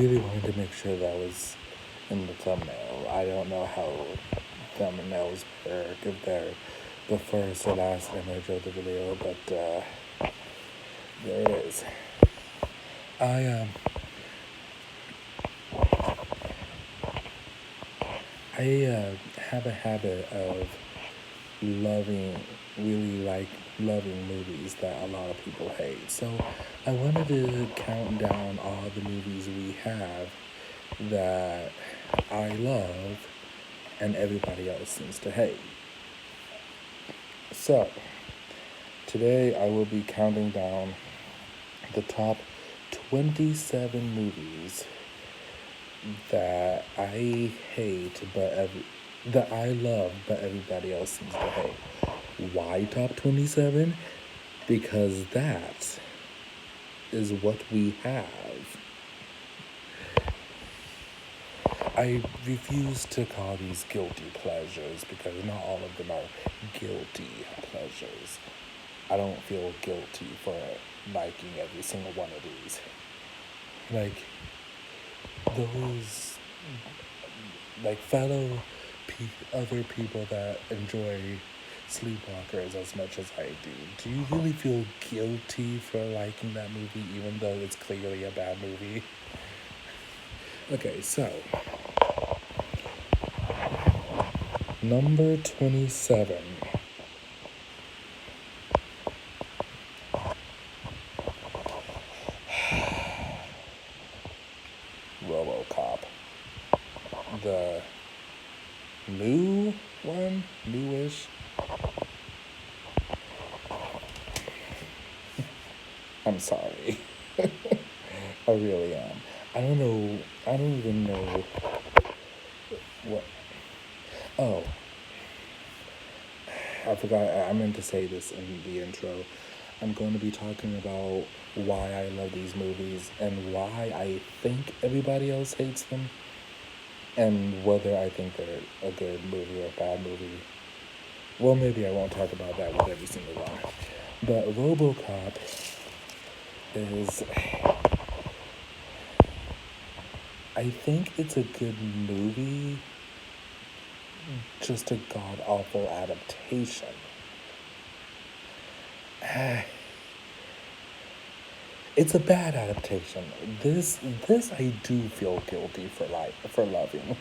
really wanted to make sure that was in the thumbnail. I don't know how thumbnails work, if they're the first or last image of the video, but there it is. I have a habit of loving, really like loving movies that a lot of people hate. So I wanted to count down all the movies we have that I love and everybody else seems to hate. So today I will be counting down the top 27 movies that I hate that I love but everybody else seems to hate. Why top 27? Because that is what we have. I refuse to call these guilty pleasures because not all of them are guilty pleasures. I don't feel guilty for liking every single one of these. Like, those, like, other people that enjoy Sleepwalkers as much as I do you really feel guilty for liking that movie even though it's clearly a bad movie? Okay, so number 27. RoboCop. The new one? Newish? I'm sorry. I really am. I don't even know what. Oh, I forgot. I meant to say this in the intro. I'm going to be talking about why I love these movies and why I think everybody else hates them, and whether I think they're a good movie or a bad movie. Well, maybe I won't talk about that with every single one. But RoboCop is, I think it's a good movie, just a god awful adaptation. It's a bad adaptation. This I do feel guilty for loving.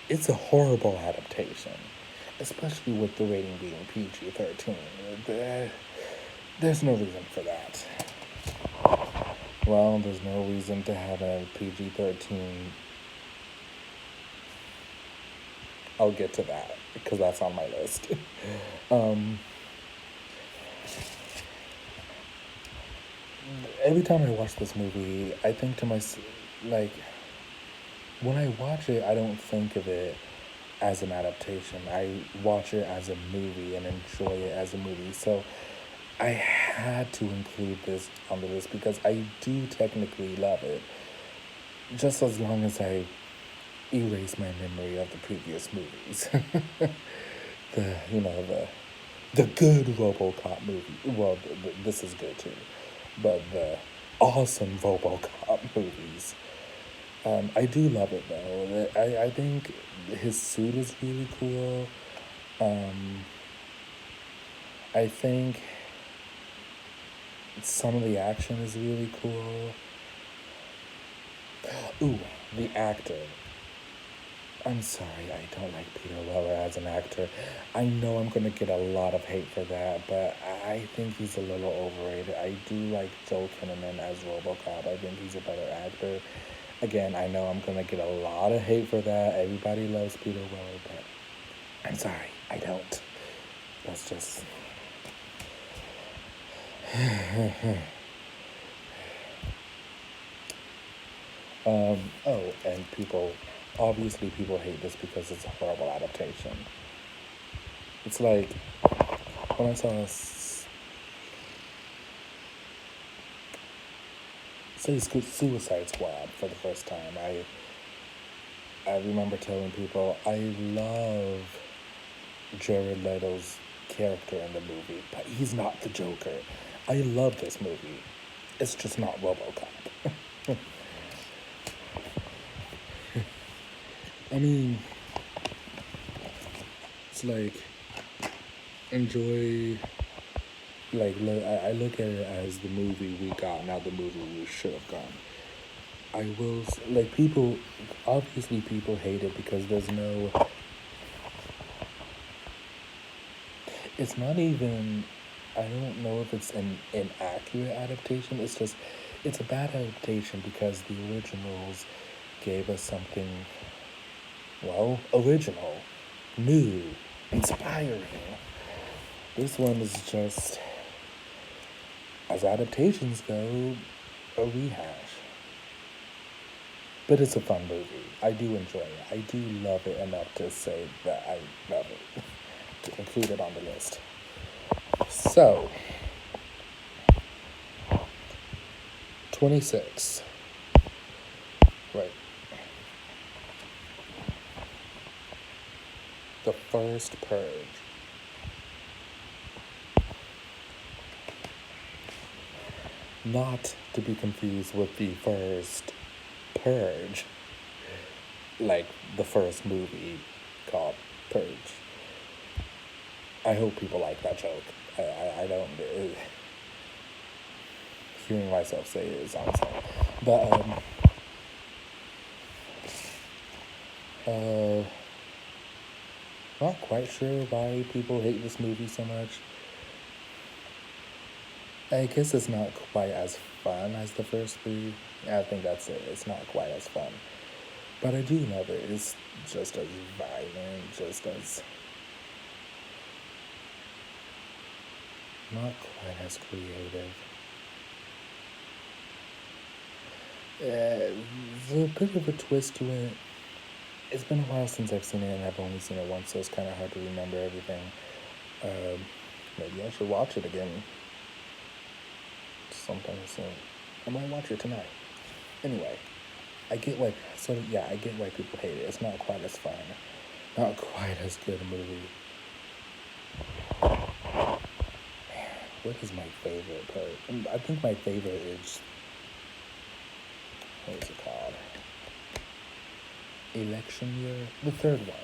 It's a horrible adaptation, especially with the rating being PG-13. There's no reason for that. Well, there's no reason to have a PG-13. I'll get to that because that's on my list. Every time I watch this movie, I think to myself, like, when I watch it, I don't think of it as an adaptation. I watch it as a movie and enjoy it as a movie. So I had to include this on the list because I do technically love it. Just as long as I erase my memory of the previous movies. The good RoboCop movie. Well, this is good too. But the awesome RoboCop movies. I do love it though. I think his suit is really cool. I think some of the action is really cool. Ooh, the actor. I'm sorry, I don't like Peter Weller as an actor. I know I'm going to get a lot of hate for that, but I think he's a little overrated. I do like Joel Kinnaman as RoboCop. I think he's a better actor. Again, I know I'm going to get a lot of hate for that. Everybody loves Peter Weller, but I'm sorry, I don't. That's just... and obviously people hate this because it's a horrible adaptation. It's like, when I saw Suicide Squad for the first time, I remember telling people I love Jared Leto's character in the movie, but he's not the Joker. I love this movie. It's just not RoboCop. I mean, it's like, enjoy, like, I look at it as the movie we got, not the movie we should have gotten. I will, like, people, obviously people hate it because there's no, it's not even, I don't know if it's an inaccurate adaptation, it's just, it's a bad adaptation because the originals gave us something, well, original, new, inspiring. This one is just, as adaptations go, a rehash. But it's a fun movie. I do enjoy it. I do love it enough to say that I love it, to include it on the list. So, 26. Right. The First Purge. Not to be confused with the first Purge, like the first movie called Purge. I hope people like that joke. I don't. Hearing myself say it is awesome. But, not quite sure why people hate this movie so much. I guess it's not quite as fun as the first three. I think that's it. It's not quite as fun. But I do love it. It's just as violent, just as not quite as creative. There's a bit of a twist to it. It's been a while since I've seen it, and I've only seen it once, so it's kind of hard to remember everything. Maybe I should watch it again sometime soon. I might watch it tonight. Anyway, I get why people hate it. It's not quite as fun, not quite as good a movie. Man, what is my favorite part? I think my favorite is, what is it called? Election Year, the third one,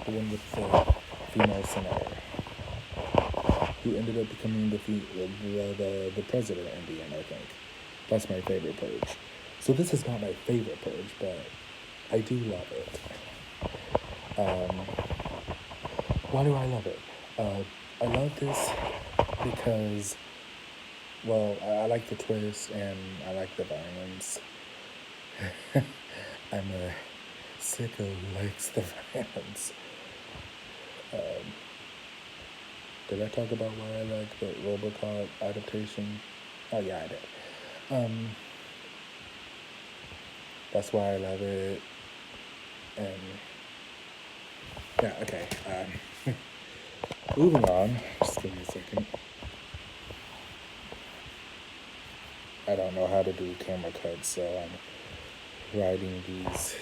the one with the female senator who ended up becoming the president in the end. I think that's my favorite Purge. So this is not my favorite Purge, but I do love it. Why do I love it? I love this because, well, I like the twist and I like the violence. I'm a sicko who likes the violence. Did I talk about why I like the RoboCop adaptation? Oh yeah, I did. That's why I love it. And yeah, okay. Moving on. Just give me a second. I don't know how to do camera cuts, so I'm writing these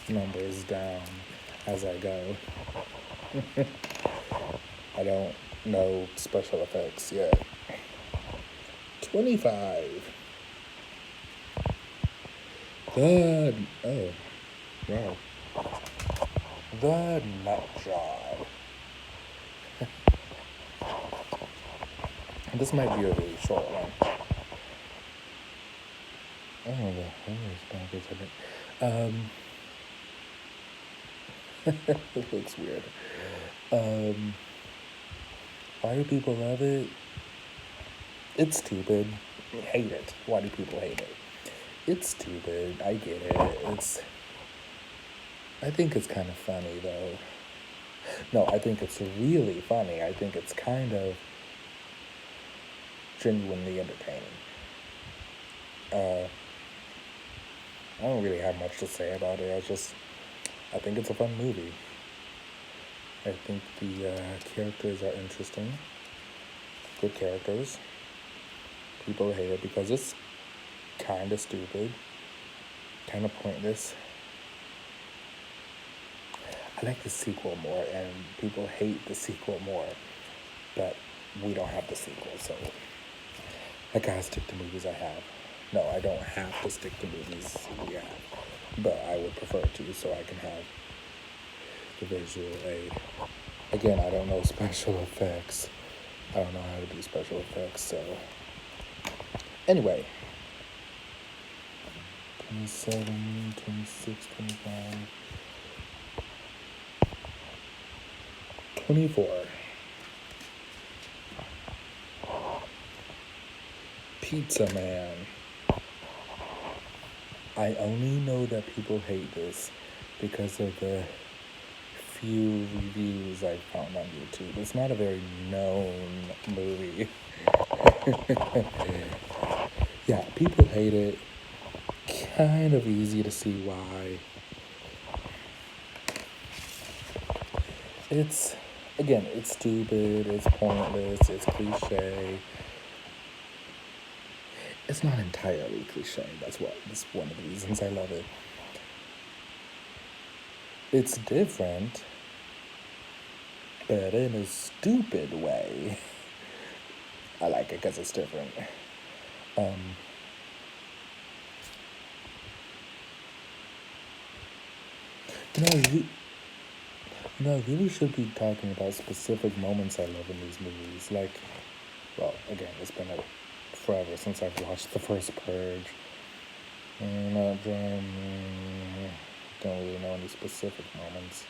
numbers down as I go. I don't know special effects yet. 25. The Nut Job. This might be a really short one. Oh, the homeless bankers. It looks weird. Why do people love it? It's stupid. Hate it. Why do people hate it? It's stupid. I get it. I think it's kind of funny, though. No, I think it's really funny. I think it's kind of genuinely entertaining. I don't really have much to say about it. I think it's a fun movie. I think the characters are interesting. Good characters. People hate it because it's kind of stupid, kind of pointless. I like the sequel more, and people hate the sequel more, but we don't have the sequel, so I gotta stick to movies I have. No, I don't have to stick to movies we have. but I would prefer to so I can have the visual aid. Again, I don't know special effects. I don't know how to do special effects, so. Anyway. 27, 26, 25, 24. Pizza Man. I only know that people hate this because of the few reviews I found on YouTube. It's not a very known movie. Yeah, people hate it. Kind of easy to see why. It's, again, it's stupid, it's pointless, it's cliche. It's not entirely cliche. That's one of the reasons I love it. It's different, but in a stupid way. I like it because it's different. I really should be talking about specific moments I love in these movies. Like, well, again, it's been forever since I've watched the first Purge. Don't really know any specific moments.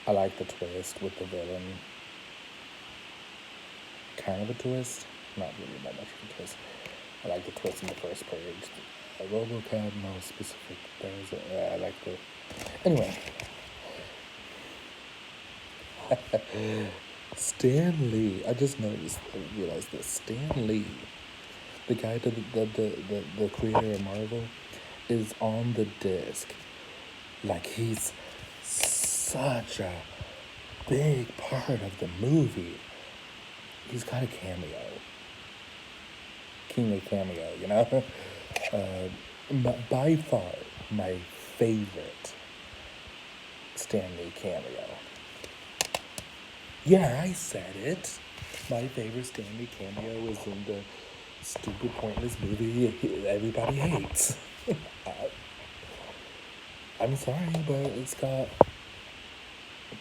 I like the twist with the villain. Kind of a twist. Not really that much of a twist. I like the twist in the first Purge. RoboCop, no specific. I like the... Anyway. Stan Lee. I just realized this. Stan Lee, the guy, the creator of Marvel, is on the disc. Like, he's such a big part of the movie. He's got a cameo. King of cameo, you know? By far, my favorite Stan Lee cameo. Yeah, I said it. My favorite Stan Lee cameo is in the stupid, pointless movie everybody hates. I'm sorry, but it's got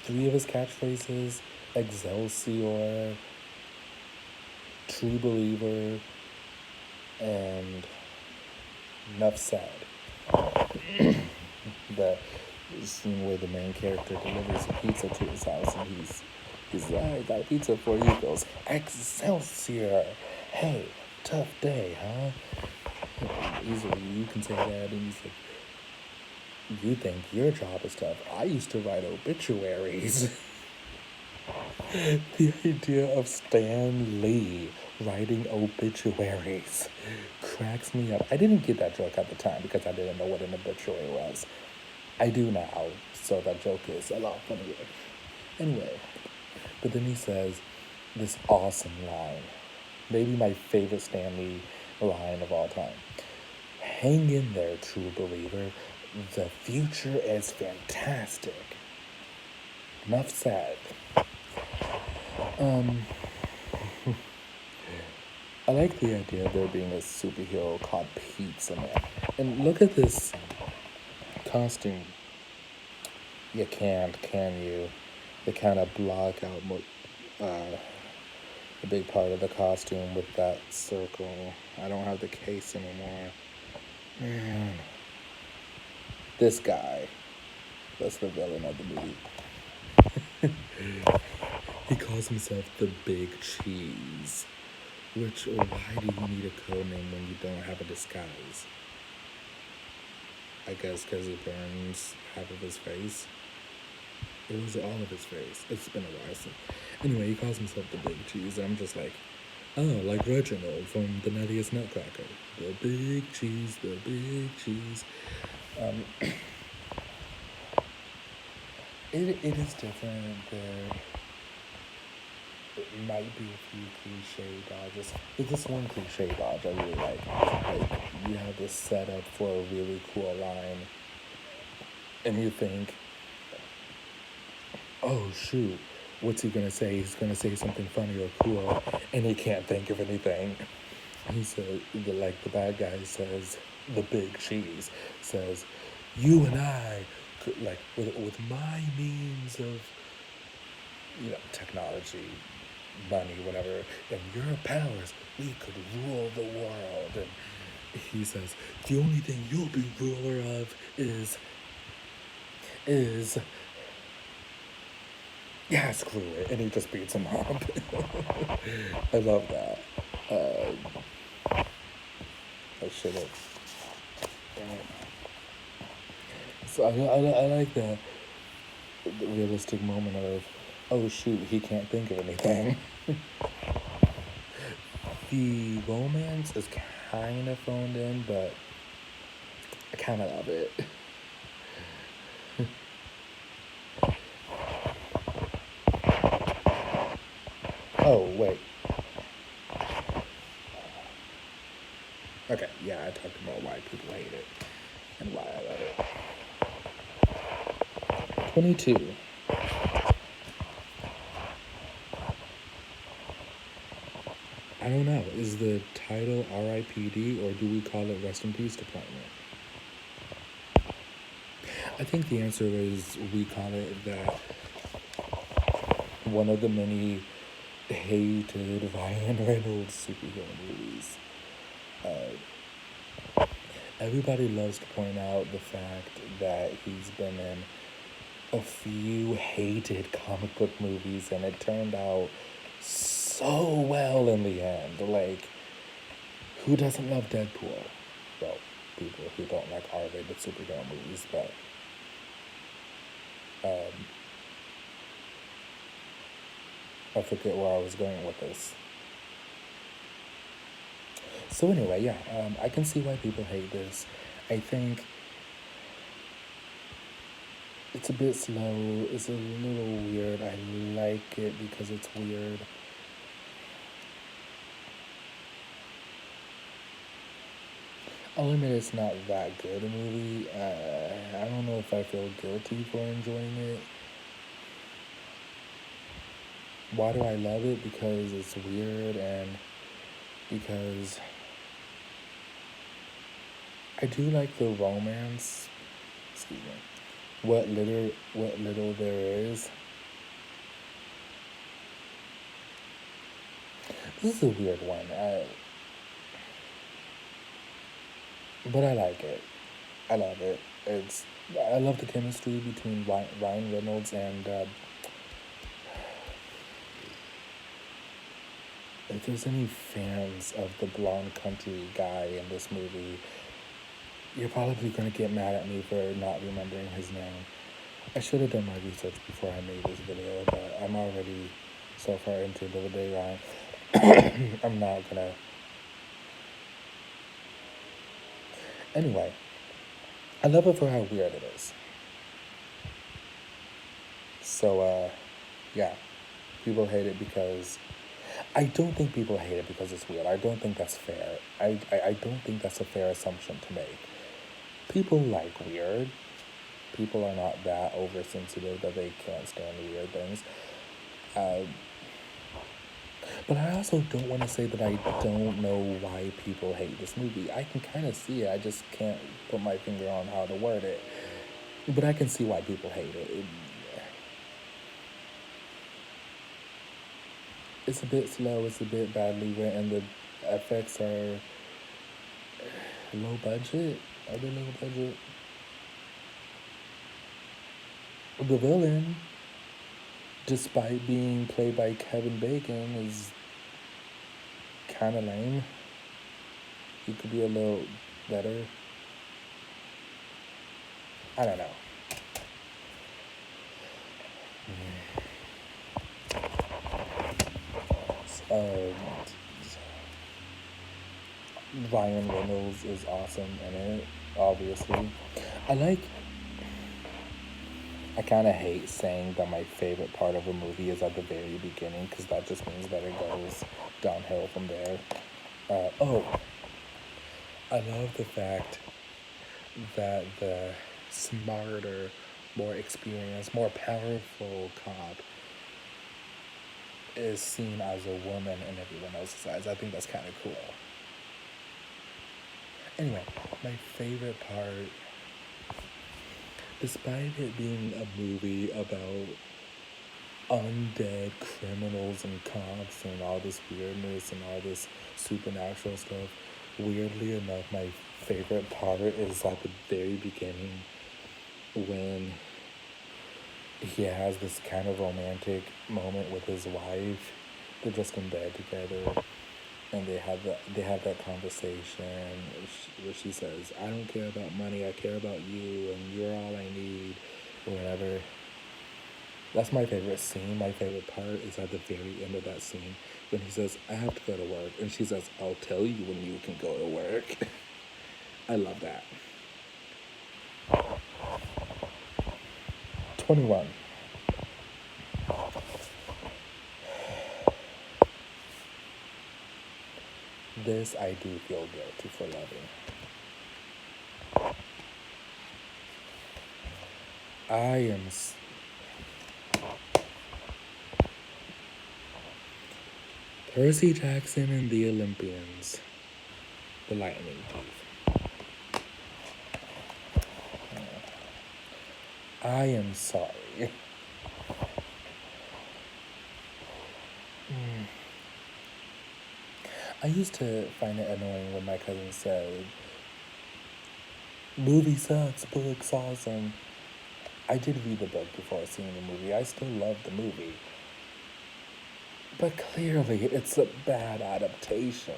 3 of his catchphrases: Excelsior, True Believer, and Enough Said. The scene where the main character delivers a pizza to his house and he's like, I got a pizza for you. He goes, Excelsior. Hey, tough day, huh? Easily, you can say that. And he's like, you think your job is tough. I used to write obituaries. The idea of Stan Lee writing obituaries cracks me up. I didn't get that joke at the time because I didn't know what an obituary was. I do now, so that joke is a lot funnier. Anyway, but then he says this awesome line, maybe my favorite Stan Lee line of all time. Hang in there, true believer. The future is fantastic. Enough said. I like the idea of there being a superhero called Pizza Man. And look at this costume. You can't, can you? They kind of block out a big part of the costume with that circle. I don't have the case anymore. Man. This guy. That's the villain of the movie. He calls himself the Big Cheese. Which, why do you need a code name when you don't have a disguise? I guess because he burns half of his face. It was all of his face. It's been a while since. Anyway, he calls himself the Big Cheese. And I'm just like, oh, like Reginald from The Nuttiest Nutcracker. The Big Cheese, the Big Cheese. It is different. It might be a few cliche dodges. But this one cliche dodge I really like. Like, you have this setup for a really cool line, and you think, oh shoot, what's he gonna say? He's gonna say something funny or cool, and he can't think of anything. He said, the bad guy says, the Big Cheese says, You and I could, like, with my means of, technology, money, whatever, and your powers, we could rule the world. And he says, the only thing you'll be ruler of is, yeah, screw it. And he just beats him up. I love that. I should have. So I like that the realistic moment of, oh shoot, he can't think of anything. The romance is kind of phoned in, but I kind of love it. Oh, wait. Okay, yeah, I talked about why people hate it and why I love it. 22. I don't know. Is the title RIPD or do we call it Rest in Peace Department? I think the answer is we call it that. One of the many hated Ryan Reynolds superhero movies. Everybody loves to point out the fact that he's been in a few hated comic book movies and it turned out so well in the end. Like, who doesn't love Deadpool? Well, people who don't like R-rated superhero movies, but I forget where I was going with this. So anyway, yeah, I can see why people hate this. I think it's a bit slow. It's a little weird. I like it because it's weird. I'll admit it's not that good a movie. I don't know if I feel guilty for enjoying it. Why do I love it? Because it's weird and because I do like the romance. Excuse me. What little there is. This is a weird one. But I like it. I love it. I love the chemistry between Ryan Reynolds and if there's any fans of the blonde country guy in this movie, you're probably gonna get mad at me for not remembering his name. I should have done my research before I made this video, but I'm already so far into the day, Ryan. I'm not gonna. Anyway, I love it for how weird it is. So, yeah, people hate it because I don't think people hate it because it's weird. I don't think that's fair. I don't think that's a fair assumption to make. People like weird. People are not that oversensitive that they can't stand weird things. But I also don't want to say that I don't know why people hate this movie. I can kind of see it. I just can't put my finger on how to word it. But I can see why people hate it. It's a bit slow. It's a bit badly written. The effects are low budget. Are they low budget? The villain, despite being played by Kevin Bacon, is kind of lame. He could be a little better. I don't know. Uh, Ryan Reynolds is awesome in it, obviously. I kind of hate saying that my favorite part of a movie is at the very beginning because that just means that it goes downhill from there. Oh, I love the fact that the smarter, more experienced, more powerful cop is seen as a woman in everyone else's eyes. I think that's kind of cool. Anyway, my favorite part despite it being a movie about undead criminals and cops and all this weirdness and all this supernatural stuff, weirdly enough, my favorite part is at the very beginning when he has this kind of romantic moment with his wife. They're just in bed together, and they have that conversation where she says, "I don't care about money. I care about you, and you're all I need," or whatever. That's my favorite scene. My favorite part is at the very end of that scene when he says, "I have to go to work," and she says, "I'll tell you when you can go to work." I love that. 21. This I do feel guilty for loving. I am. Percy Jackson and the Olympians. The Lightning Thief. I am sorry. I used to find it annoying when my cousin said, "Movie sucks, book's awesome." I did read the book before seeing the movie. I still love the movie. But clearly, it's a bad adaptation.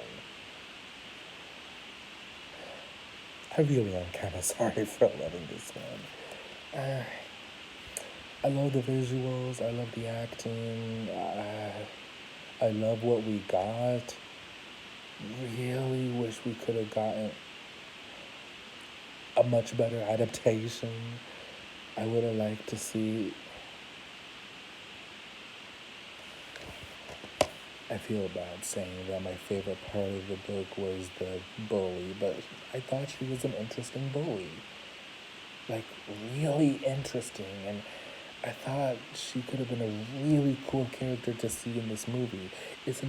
I really am kind of sorry for loving this one. I love the visuals. I love the acting. I love what we got. Really wish we could have gotten a much better adaptation. I would have liked to see. I feel bad saying that my favorite part of the book was the bully, but I thought she was an interesting bully. Like, really interesting, and I thought she could have been a really cool character to see in this movie. It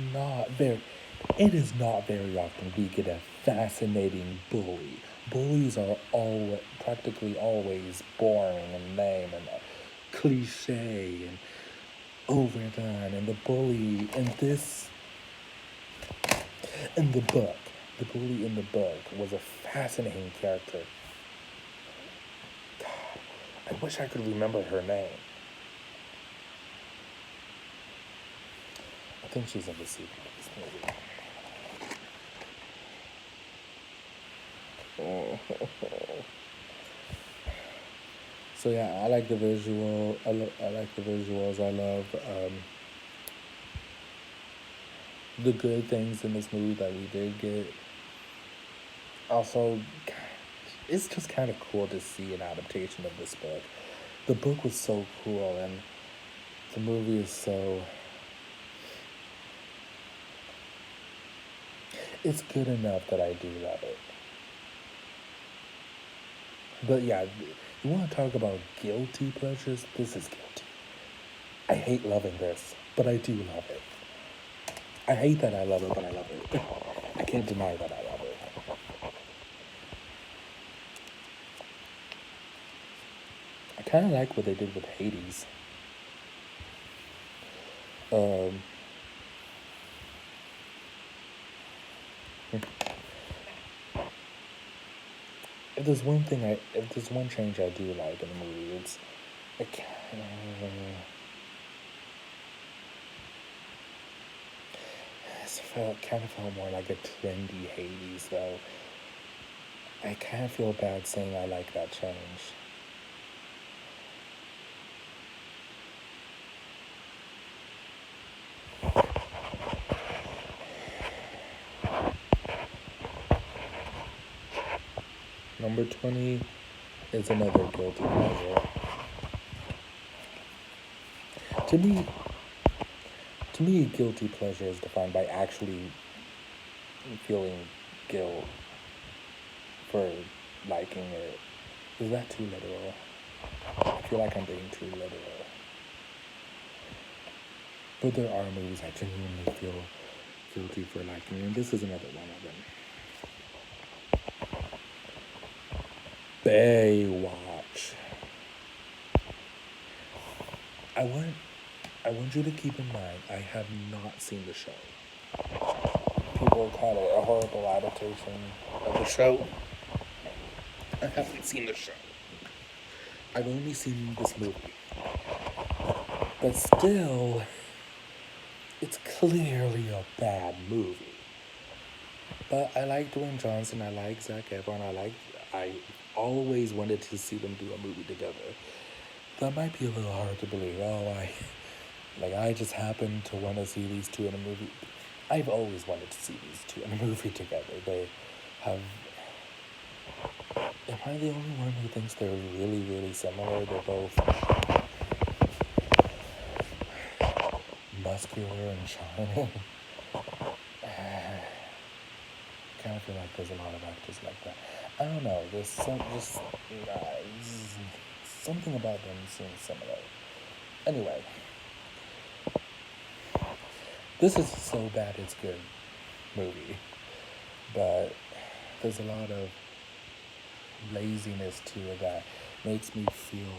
is not very often we get a fascinating bully. Bullies are all practically always boring and lame and cliche and overdone. And the bully in the book, the bully in the book was a fascinating character. God, I wish I could remember her name. I think she's in the sequel to this movie. So yeah, I like the visual. I like the visuals. I love the good things in this movie that we did get. Also, it's just kind of cool to see an adaptation of this book. The book was so cool, and the movie is so. It's good enough that I do love it. But yeah, you want to talk about guilty pleasures? This is guilty. I hate loving this, but I do love it. I hate that I love it, but I love it. I can't deny that I love it. I kind of like what they did with Hades. Um, if there's one change I do like in the movie, it kind of felt more like a trendy Hades, though. I kind of feel bad saying I like that change. Number 20 is another guilty pleasure. To me, to me, guilty pleasure is defined by actually feeling guilt for liking it. Is that too literal? I feel like I'm being too literal. But there are movies I genuinely feel guilty for liking, and this is another one of them. Baywatch. I want I want you to keep in mind I have not seen the show. People call it a horrible adaptation of the show. I haven't seen the show. I've only seen this movie. But still, it's clearly a bad movie. But I like Dwayne Johnson. I like Zac Efron. I always wanted to see them do a movie together. That might be a little hard to believe. I just happened to want to see these two in a movie. I've always wanted to see these two in a movie together. They have. Am I the only one who thinks they're really, really similar? They're both muscular and charming. Kind of feel like there's a lot of actors like that. I don't know. Something about them seems similar. Anyway, this is so bad it's good movie, but there's a lot of laziness to it that makes me feel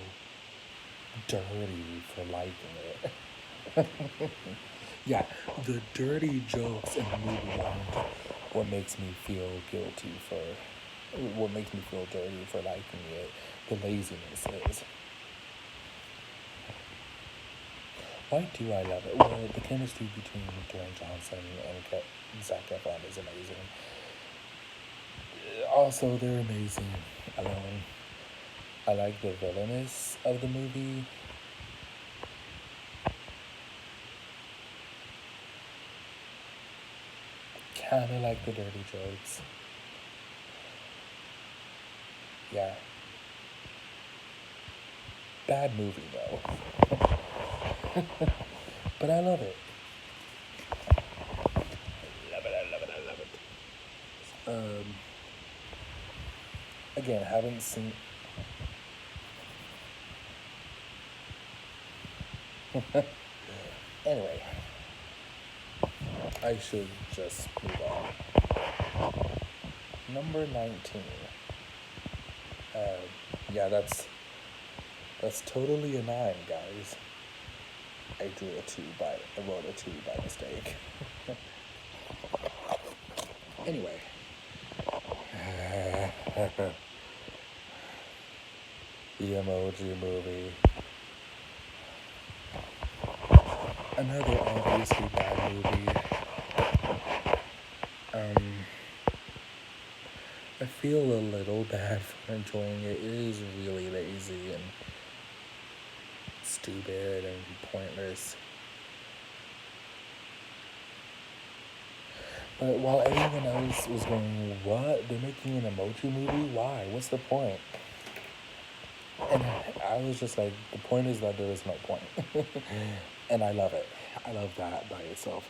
dirty for liking it. Yeah, the dirty jokes in the movie aren't what makes me feel guilty for, what makes me feel dirty for liking it. The laziness is. Why do I love it? Well, the chemistry between Dwayne Johnson and Zac Efron is amazing. Also, they're amazing alone. I like the villainous of the movie. Kinda like the dirty jokes. Yeah. Bad movie though. But I love it. I love it. Again, haven't seen. Anyway, I should just move on. Number 19. Uh, yeah, that's totally a 9, guys. I wrote a 2 by mistake. Anyway. The Emoji Movie. Another obviously bad movie. I feel a little bad for enjoying it. It is really lazy and stupid and pointless. But while everyone else was going, what? They're making an emoji movie? Why? What's the point? And I was just like, the point is that there is no point. And I love it. I love that by itself.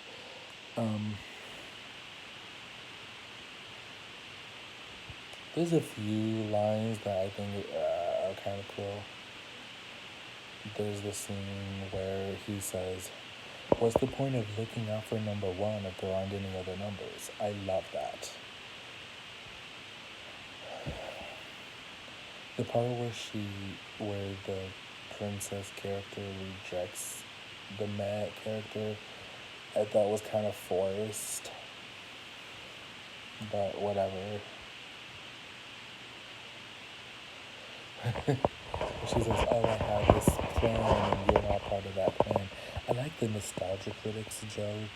There's a few lines that I think are kind of cool. There's the scene where he says, what's the point of looking out for number 1 if there aren't any other numbers? I love that. The part where the princess character rejects the Matt character, I thought was kind of forced. But whatever. She says, oh, I have this plan and you're not part of that plan. I like the nostalgia critics joke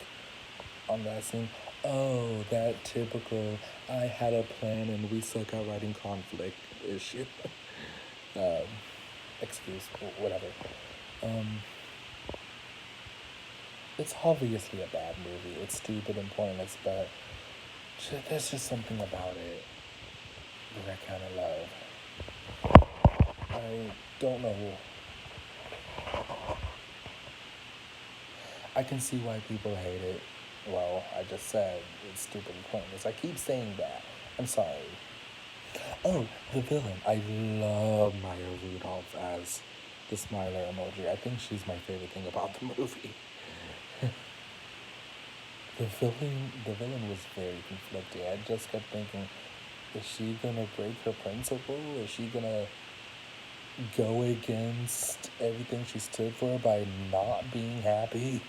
on that scene. Oh, that typical, I had a plan and we suck at writing conflict issue. Excuse, whatever. It's obviously a bad movie. It's stupid and pointless, but there's just something about it that I kind of love. I don't know. I can see why people hate it. Well, I just said it's stupid and pointless. I keep saying that. I'm sorry. Oh, the villain. I love Maya Rudolph as the smiler emoji. I think she's my favorite thing about the movie. The villain was very conflicting. I just kept thinking, is she gonna break her principle? Is she gonna go against everything she stood for by not being happy.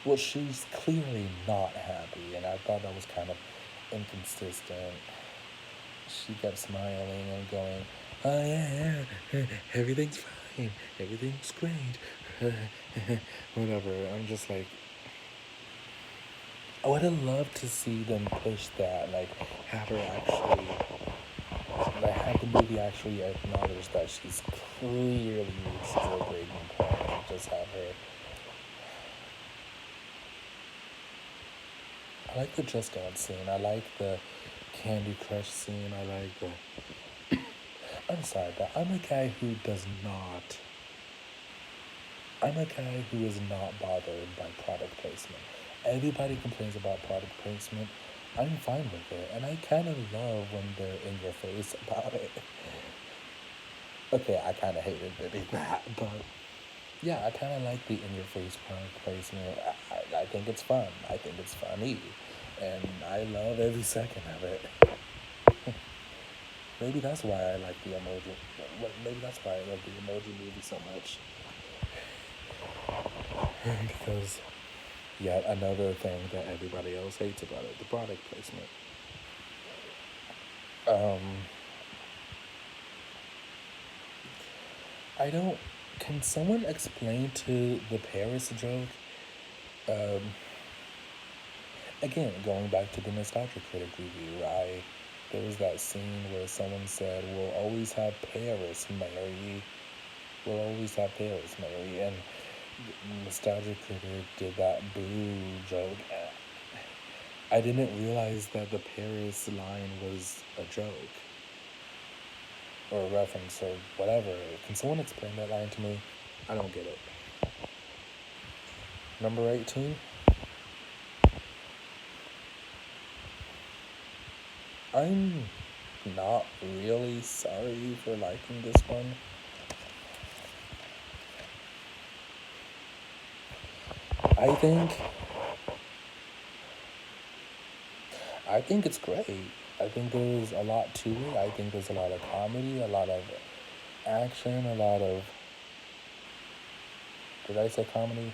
Well, she's clearly not happy, and I thought that was kind of inconsistent. She kept smiling and going, "Oh yeah, yeah, everything's fine, everything's great," whatever. I'm just like, I would have loved to see them push that, like have her actually, like have the movie actually acknowledge that she's clearly reached a breaking point, and just have her. I like the Just Dance scene. I like the Candy Crush scene. I like the. I'm sorry, but I'm a guy who does not. I'm a guy who is not bothered by product placement. Everybody complains about product placement. I'm fine with it, and I kind of love when they're in your face about it. Okay, I kind of hated maybe that, but yeah, I kind of like the in your face product placement. I think it's fun. I think it's funny, and I love every second of it. Maybe that's why I like the emoji. Maybe that's why I love the emoji movie so much. Because yet another thing that everybody else hates about it, the product placement. Um, I don't. Can someone explain to the Paris joke? Um, Again, going back to the Nostalgia Critic review, there was that scene where someone said, "We'll always have Paris, Mary. We'll always have Paris, Mary," and Nostalgia Critic did that boo joke. I didn't realize that the Paris line was a joke or a reference or whatever. Can someone explain that line to me? I don't get it. Number 18. I'm not really sorry for liking this one. I think I think it's great. I think there's a lot to it. I think there's a lot of comedy, a lot of action, a lot of, did I say comedy?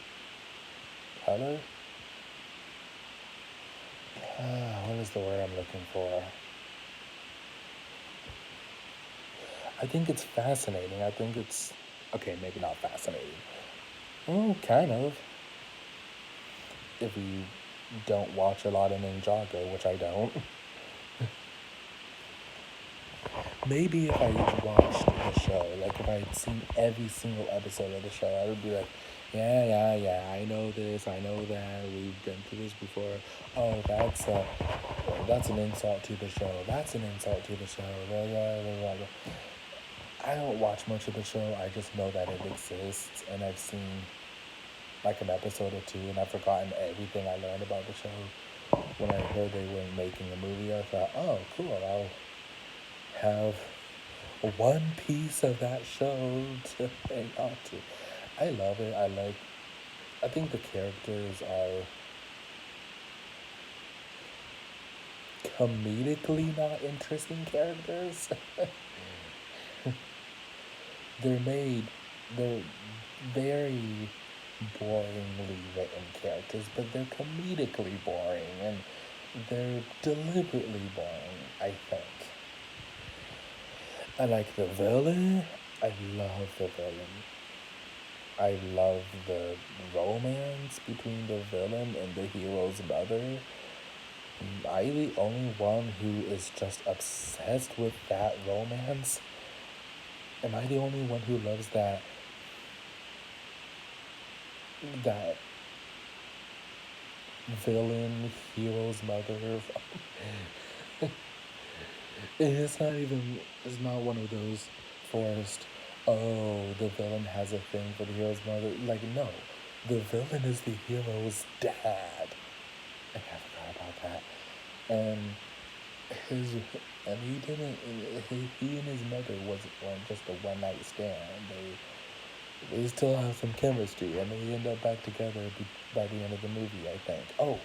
Color? What is the word I'm looking for? I think it's fascinating. I think it's, okay, maybe not fascinating. Well, kind of. If you don't watch a lot of Ninjago, which I don't. Maybe if I watched the show, like if I had seen every single episode of the show, I would be like, yeah, I know this, I know that, we've been through this before. Oh, that's an insult to the show. That's an insult to the show. Blah, blah, blah, blah. I don't watch much of the show. I just know that it exists, and I've seen like an episode or two, and I've forgotten everything I learned about the show. When I heard they were making a movie, I thought, oh, cool, I'll have one piece of that show to hang on to. I love it. I think the characters are comedically not interesting characters. they're made, they're very boringly written characters, but they're comedically boring and they're deliberately boring, I think. I like the villain. I love the villain. I love the romance between the villain and the hero's mother. Am I the only one who is just obsessed with that romance? Am I the only one who loves that villain hero's mother? It's not one of those forced, oh, the villain has a thing for the hero's mother. Like, no, the villain is the hero's dad. I forgot about that. And his, and he didn't, he and his mother weren't just a one night stand. They still have some chemistry, and they end up back together by the end of the movie, I think. Oh,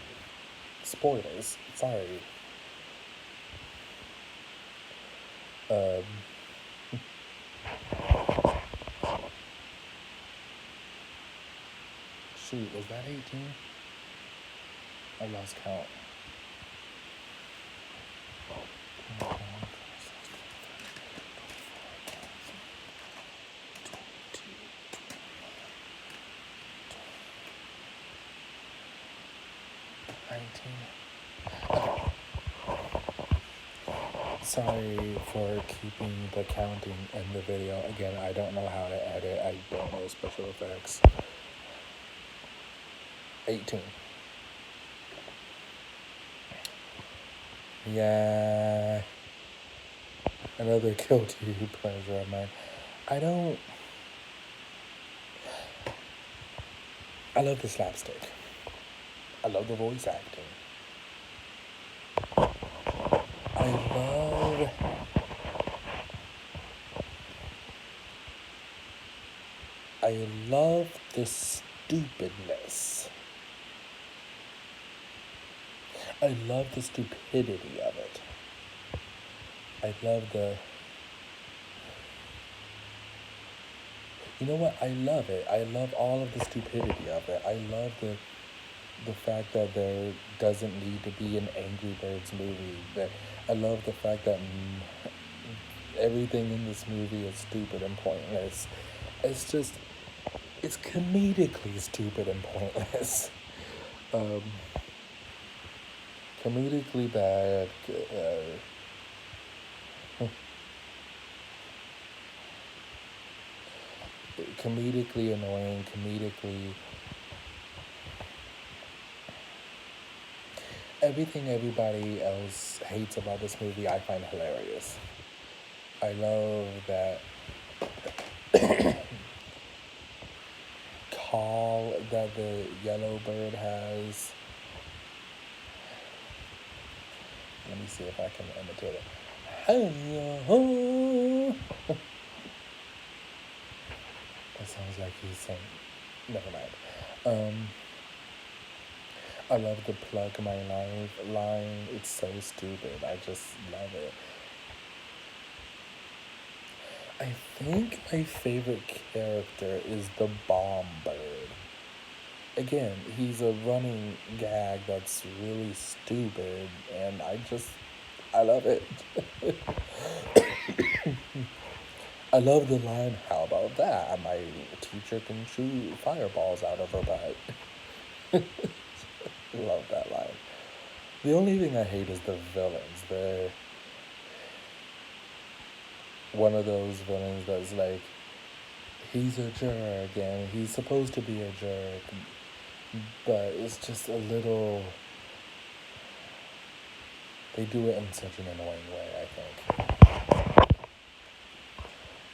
spoilers. Sorry. Um, shoot, was that 18? I lost count. Sorry for keeping the counting in the video. Again, I don't know how to edit. I don't know special effects. 18. Yeah. Another guilty pleasure of mine. I love the slapstick. I love the voice acting. I love the stupidness. I love the stupidity of it. I love the... You know what? I love it. I love all of the stupidity of it. I love the fact that there doesn't need to be an Angry Birds movie. I love the fact that everything in this movie is stupid and pointless. It's comedically stupid and pointless. Comedically bad. Comedically annoying. Comedically... Everything everybody else hates about this movie, I find hilarious. I love that call that the yellow bird has. Let me see if I can imitate it. That sounds like he's saying... Never mind. I love the plug my life line. It's so stupid. I just love it. I think my favorite character is the bomb bird. Again, he's a running gag that's really stupid, and I love it. I love the line, how about that? My teacher can shoot fireballs out of her butt. Love that line. The only thing I hate is the villains. They're one of those villains that's like, he's a jerk and he's supposed to be a jerk, but it's just a little... They do it in such an annoying way, I think.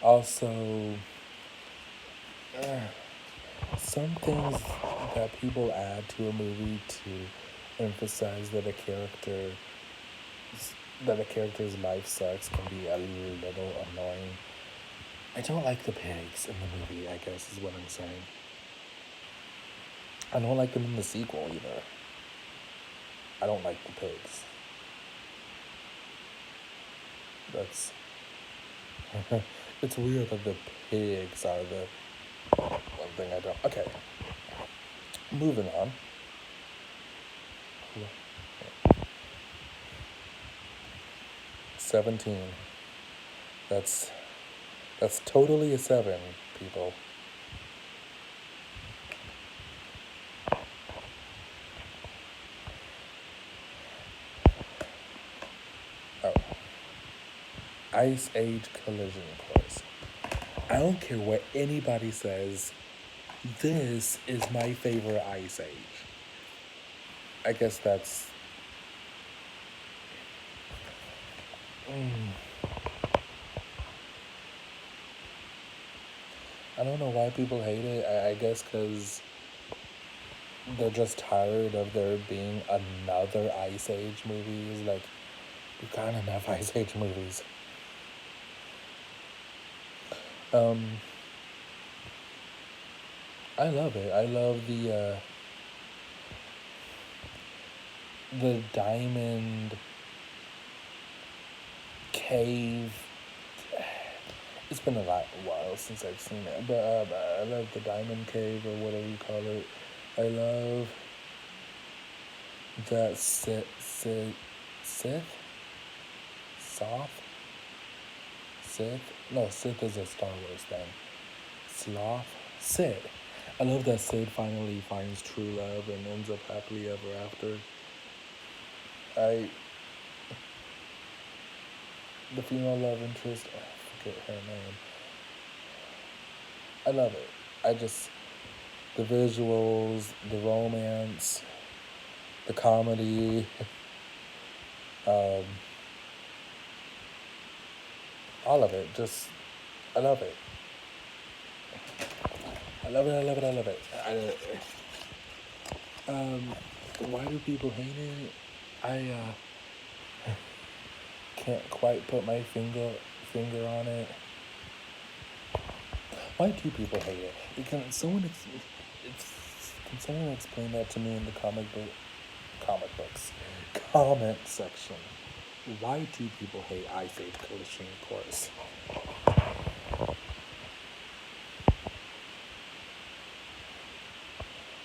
Also, some things that people add to a movie to emphasize that a character's life sucks can be a little annoying. I don't like the pigs in the movie, I guess is what I'm saying. I don't like them in the sequel either. I don't like the pigs. That's... It's weird that the pigs are the one thing I don't... Okay. Moving on. 17. That's totally a 7, people. Oh. Ice Age collision course. I don't care what anybody says. This is my favorite Ice Age. I guess that's... I don't know why people hate it. I guess because they're just tired of there being another Ice Age movies. Like, we've got enough Ice Age movies. I love it. I love the diamond cave. It's been a while since I've seen it, but I love the diamond cave or whatever you call it. I love that Sith, Soth, Sith. No, Sith is a Star Wars thing. Sloth, Sid. I love that Sid finally finds true love and ends up happily ever after. I the female love interest. I forget her name. I love it. I just the visuals, the romance, the comedy, um, all of it. Just I love it. I love it. I love it. I love it. Why do people hate it? I can't quite put my finger on it. Why do people hate it? Can someone explain that to me in the comic books comment section? Why do people hate I Saved Collision Course?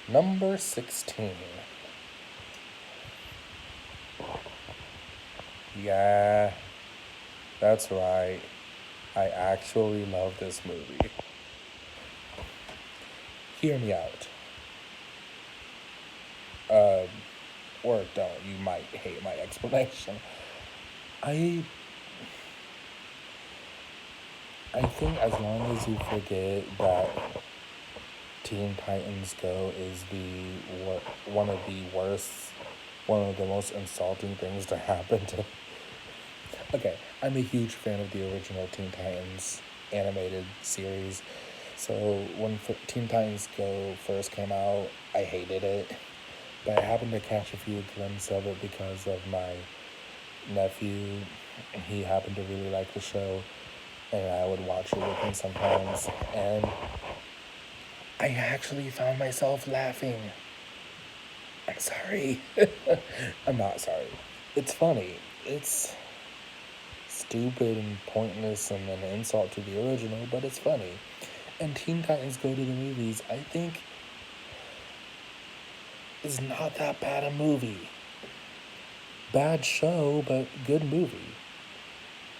Number 16. Yeah, that's right. I actually love this movie. Hear me out. Um, or don't. You might hate my explanation. I I think as long as you forget that Teen Titans Go is one of the worst, one of the most insulting things to happen to. Okay, I'm a huge fan of the original Teen Titans animated series. So when Teen Titans Go first came out, I hated it. But I happened to catch a few glimpses of it because of my nephew. He happened to really like the show, and I would watch it with him sometimes. And I actually found myself laughing. I'm sorry. I'm not sorry. It's funny. It's stupid and pointless and an insult to the original, but it's funny. And Teen Titans Go to the Movies, I think, is not that bad a movie. Bad show, but good movie.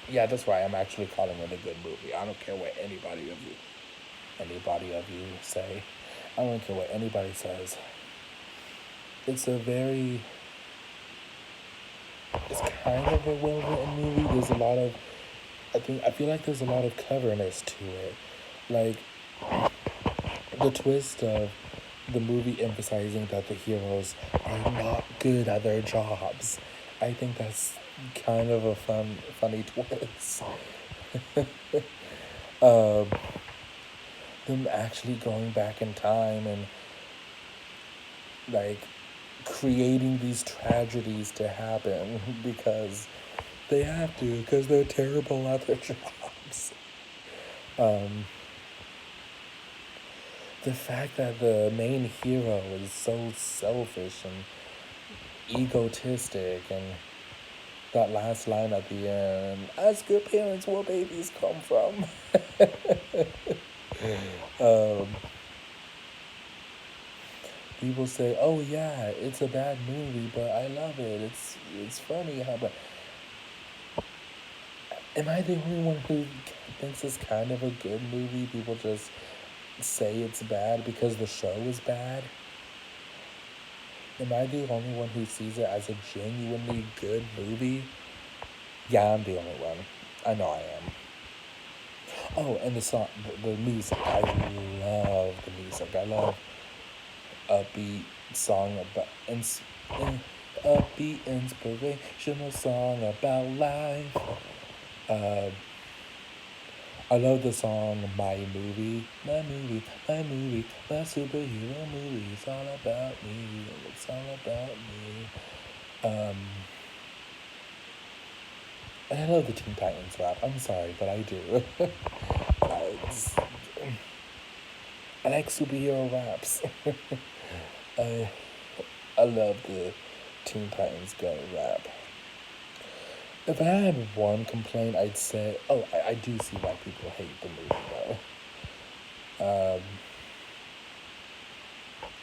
Yeah, that's why I'm actually calling it a good movie. I don't care what anybody of you say. I don't care what anybody says. It's kind of a well written movie. There's a lot of I feel like there's a lot of cleverness to it. Like the twist of the movie emphasizing that the heroes are not good at their jobs. I think that's kind of a funny twist. um, them actually going back in time and like creating these tragedies to happen because they have to, because they're terrible at their jobs. Um, the fact that the main hero is so selfish and egotistic, and that last line at the end, ask your parents where babies come from. um, People say, oh yeah, it's a bad movie, but I love it. It's funny how, but am I the only one who thinks it's kind of a good movie? People just say it's bad because the show is bad? Am I the only one who sees it as a genuinely good movie? Yeah, I'm the only one. I know I am. Oh, and the song, the music. I love the music. I love upbeat song about upbeat inspirational song about life. Uh, I love the song My Movie, My Movie, My Movie, My Superhero Movie. It's all about me. It's all about me. And I love the Teen Titans rap. I'm sorry, but I do. I like superhero raps. I love the Teen Titans Go rap. If I had one complaint, I'd say, I do see why people hate the movie though.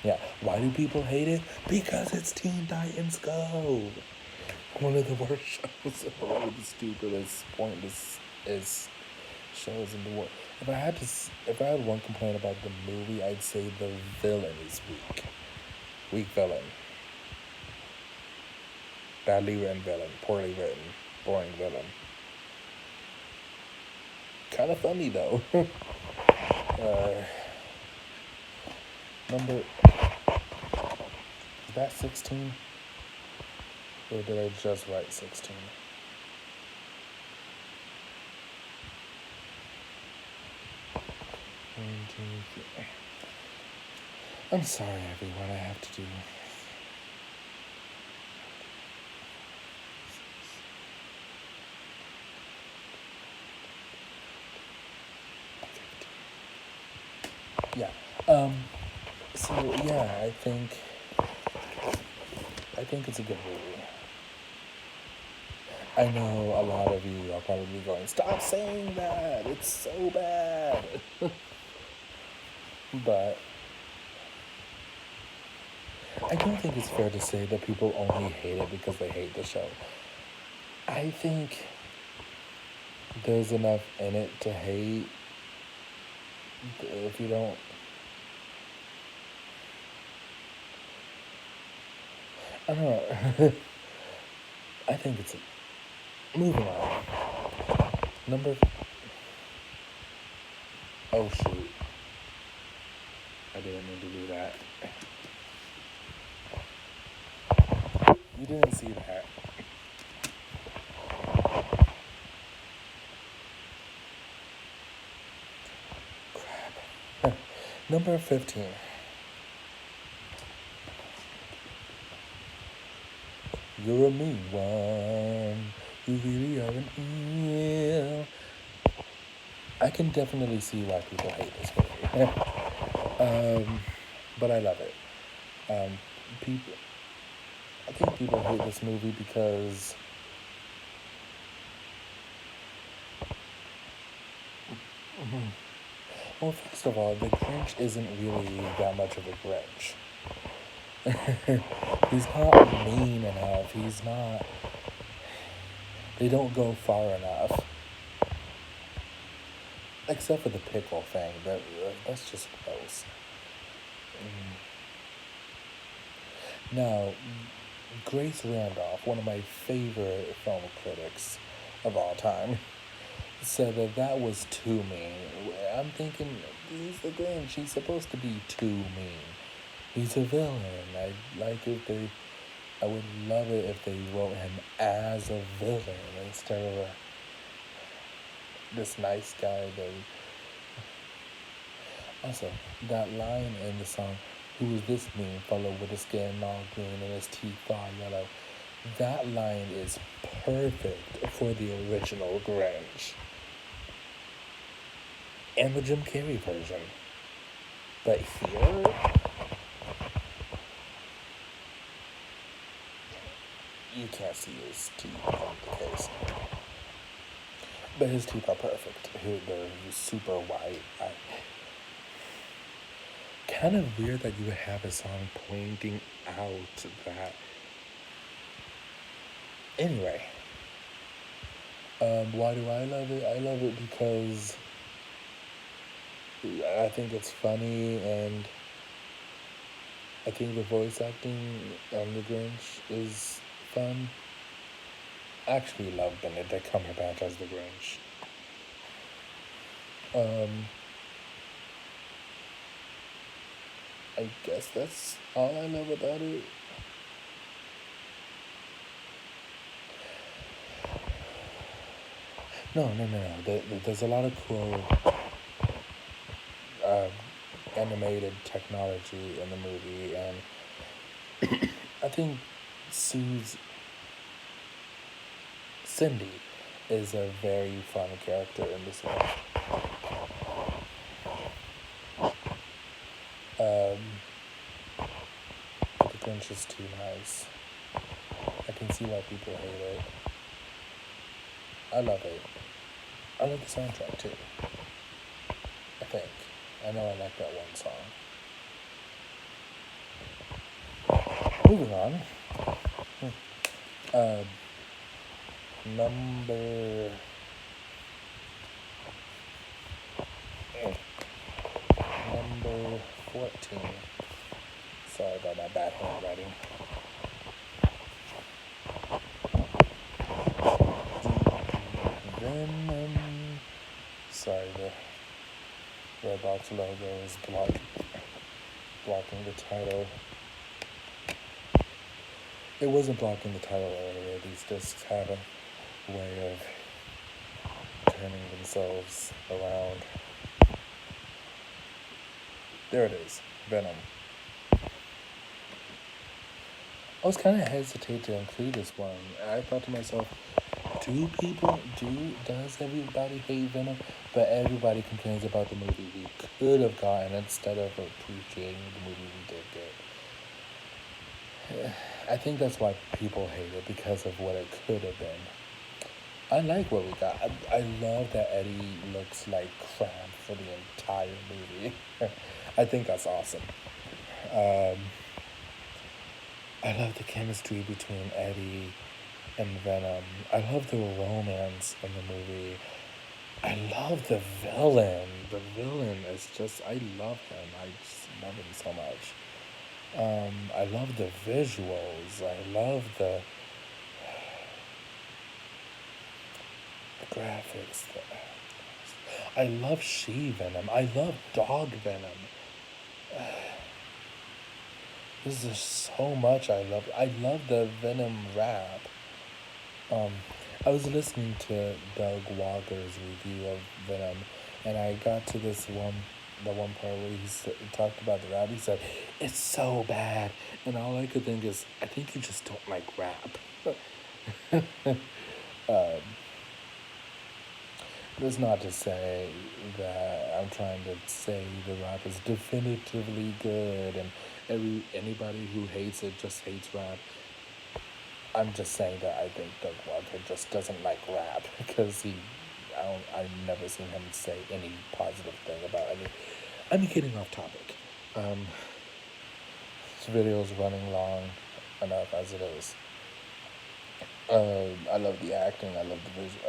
Yeah. Why do people hate it? Because it's Teen Titans Go. One of the worst shows, one of the stupidest, pointless is shows in the world. If I had one complaint about the movie, I'd say the villain is weak. Weak villain. Badly written villain. Poorly written. Boring villain. Kind of funny though. uh, number is that 16? Or did I just write 16? I'm sorry, everyone. I have to do. Yeah. So yeah, I think it's a good movie. I know a lot of you are probably going, stop saying that. It's so bad. But I don't think it's fair to say that people only hate it because they hate the show. I think there's enough in it to hate if you don't. I don't know. I think it's moving on. Number. Oh shoot! I didn't mean to do that. You didn't see that. Crap. Number 15. You're a mean one. You really are an eel. I can definitely see why people hate this movie. But I love it. Um, people, I think people hate this movie because well, first of all, the Grinch isn't really that much of a Grinch. He's not mean enough. He's not. They don't go far enough. Except for the pickle thing. That's just gross. Now, Grace Randolph, one of my favorite film critics of all time, said that that was too mean. I'm thinking, he's the Grinch. He's supposed to be too mean. He's a villain. I would love it if they wrote him as a villain instead of this nice guy. Also, that line in the song, "Who is this mean fellow with his skin all green and his teeth all yellow?" That line is perfect for the original Grinch and the Jim Carrey version. But here, you can't see his teeth on the case. But his teeth are perfect. They're super white. Kind of weird that you would have a song pointing out that. Anyway, why do I love it? I love it because I think it's funny, and I think the voice acting on the Grinch is fun. I actually love Benedict Cumberbatch as the Grinch. Um, I guess that's all I love about it. No. There's a lot of cool uh, animated technology in the movie, and I think Cindy is a very fun character in this one. Um, the Grinch is too nice. I can see why people hate it. I love it. I love the soundtrack too. I think. I know I like that one song. Moving on. Uh, number number 14. Sorry about my bad handwriting. Venom. Sorry, the red box logo is blocking the title. It wasn't blocking the title earlier. These discs have a way of turning themselves around. There it is. Venom. I was kind of hesitant to include this one. I thought to myself, does everybody hate Venom? But everybody complains about the movie we could have gotten instead of appreciating the movie we did get. I think that's why people hate it, because of what it could have been. I like what we got. I love that Eddie looks like crap for the entire movie. I think that's awesome. I love the chemistry between Eddie and Venom. I love the romance in the movie. I love the villain. The villain is just, I love him. I just love him so much. I love the visuals. I love the graphics. I love She-Venom. I love Dog Venom. There's just so much I love. I love the Venom rap. I was listening to Doug Walker's review of Venom, and I got to the one part where he talked about the rap. He said, "It's so bad," and all I could think is, I think you just don't like rap. That's not to say that I'm trying to say the rap is definitively good, and anybody who hates it just hates rap. I'm just saying that I think Doug Walker just doesn't like rap because I've never seen him say any positive thing about it. I'm getting off topic. This video is running long enough as it is. I love the acting. I love the visual.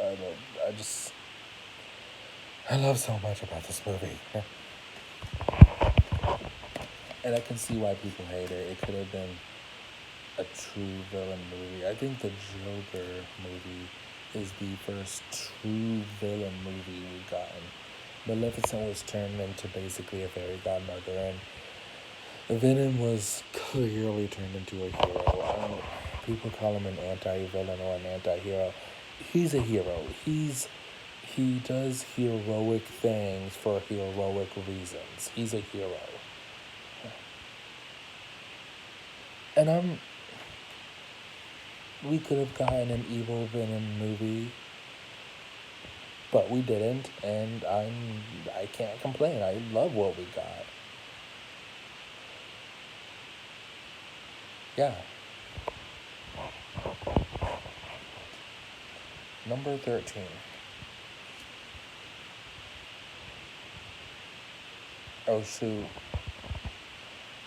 I love so much about this movie. And I can see why people hate it. It could have been a true villain movie. I think the Joker movie is the first true villain movie we've gotten. Maleficent was turned into basically a fairy godmother, and Venom was clearly turned into a hero. People call him an anti-villain or an anti-hero. He's a hero. He does heroic things for heroic reasons. He's a hero. And we could have gotten an evil Venom movie, but we didn't, and I can't complain. I love what we got. Yeah. Number 13. Oh shoot.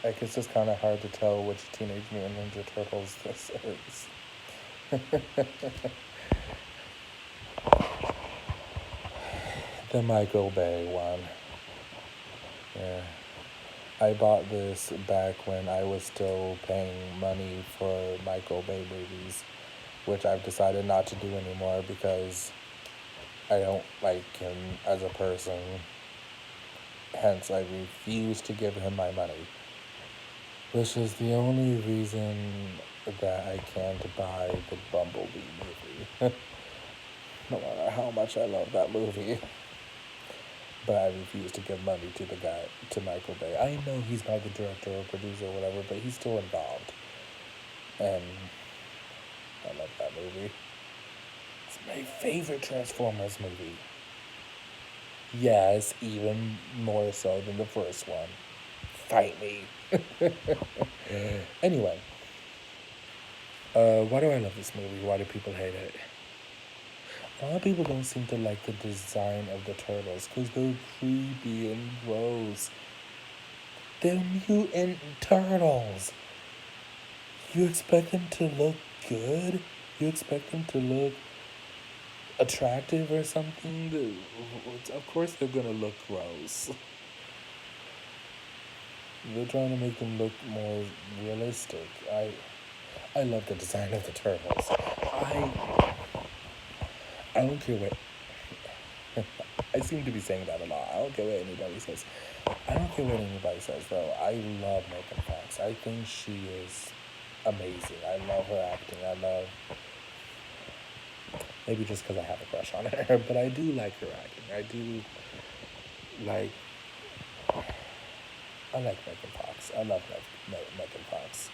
I guess it's kind of hard to tell which Teenage Mutant Ninja Turtles this is. The Michael Bay one. Yeah. I bought this back when I was still paying money for Michael Bay movies, which I've decided not to do anymore because I don't like him as a person. Hence, I refuse to give him my money, which is the only reason that I can't buy the Bumblebee movie. No matter how much I love that movie. But I refuse to give money to Michael Bay. I know he's not the director or producer or whatever, but he's still involved. And I love that movie. It's my favorite Transformers movie. Yes, even more so than the first one. Fight me. Anyway, why do I love this movie? Why do people hate it? A lot of people don't seem to like the design of the turtles because they're creepy and gross. They're mutant turtles. You expect them to look good? You expect them to look attractive or something? Of course they're gonna look gross. They're trying to make them look more realistic. I love the design of the turtles. I don't care what I seem to be saying that a lot. I don't care what anybody says. I don't care what anybody says though. I love Megan Fox. I think she is amazing. I love her acting. I love maybe just because I have a crush on her, but I do like her acting. I do like I like Megan Fox. I love Megan Fox.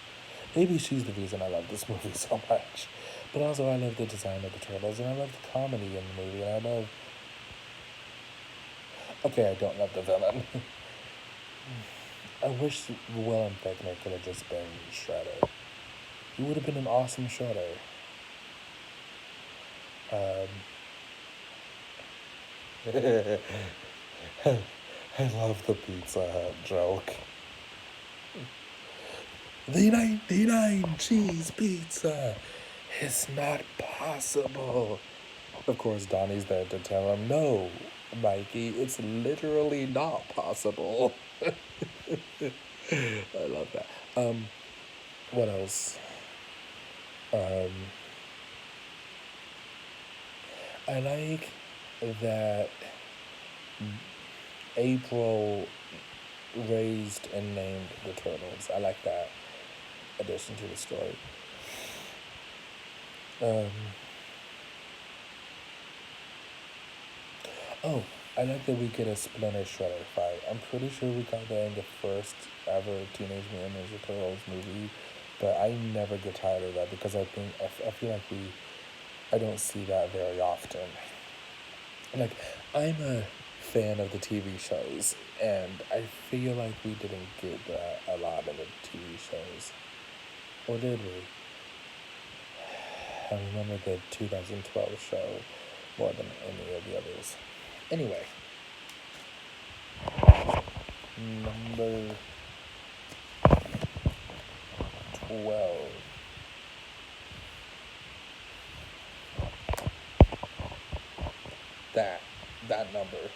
Maybe she's the reason I love this movie so much. But also, I love the design of the turtles, and I love the comedy in the movie, and I love. Okay, I don't love the villain. I wish Willem Dafoe could have just been Shredder. He would have been an awesome Shredder. Um, I love the Pizza Hut joke. The 99 cheese pizza is not possible. Of course, Donnie's there to tell him, no, Mikey, it's literally not possible. I love that. What else? Um, I like that April raised and named the turtles. I like that addition to the story. Oh, I like that we get a Splinter Shredder fight. I'm pretty sure we got that in the first ever Teenage Mutant Ninja Turtles movie, but I never get tired of that because I feel like I don't see that very often. Like, I'm a fan of the TV shows, and I feel like we didn't get that a lot in the TV shows. Or did we? I remember the 2012 show more than any of the others. Anyway, number 12. That number.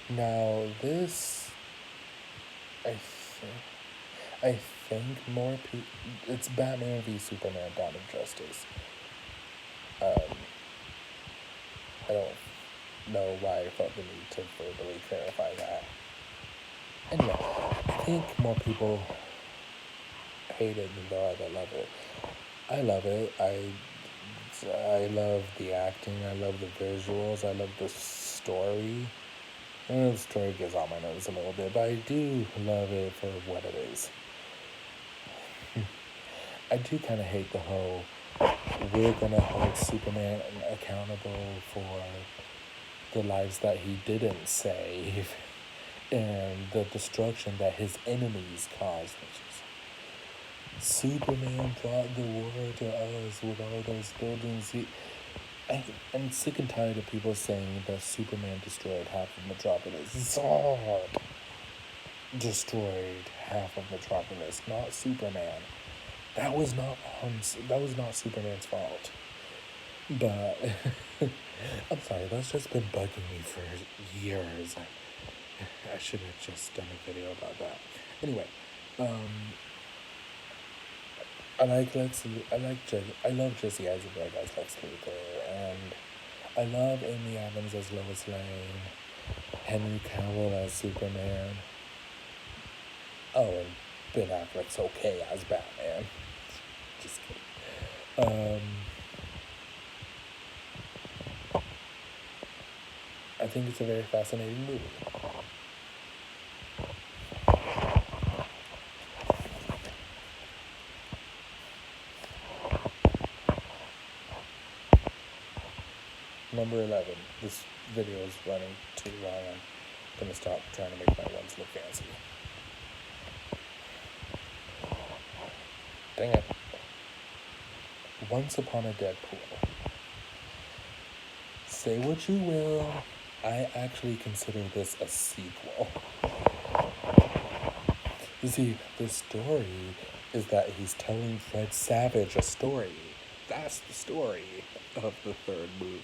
Now this, I think more people. It's Batman v Superman: Dawn of Justice. I don't know why I felt the need to verbally clarify that. Anyway, I think more people hate it than there are that love it. I love it. I love the acting. I love the visuals. I love the story. The story gets on my nerves a little bit, but I do love it for what it is. I do kind of hate the whole we're gonna hold Superman accountable for the lives that he didn't save and the destruction that his enemies caused, which is Superman brought the war to us with all those buildings. I'm sick and tired of people saying that Superman destroyed half of Metropolis. Zod destroyed half of Metropolis, not Superman. That was not Superman's fault. But I'm sorry, that's just been bugging me for years. I should have just done a video about that. Anyway, I like Lex. I love Jesse Eisenberg as Lex Luthor, and I love Amy Adams as Lois Lane, Henry Cavill as Superman. Oh, and Ben Affleck's okay as Batman. Just kidding. I think it's a very fascinating movie. Number 11. This video is running too long. I'm gonna stop trying to make my ones look fancy. Dang it. Once Upon a Deadpool. Say what you will, I actually consider this a sequel. You see, the story is that he's telling Fred Savage a story. That's the story of the third movie,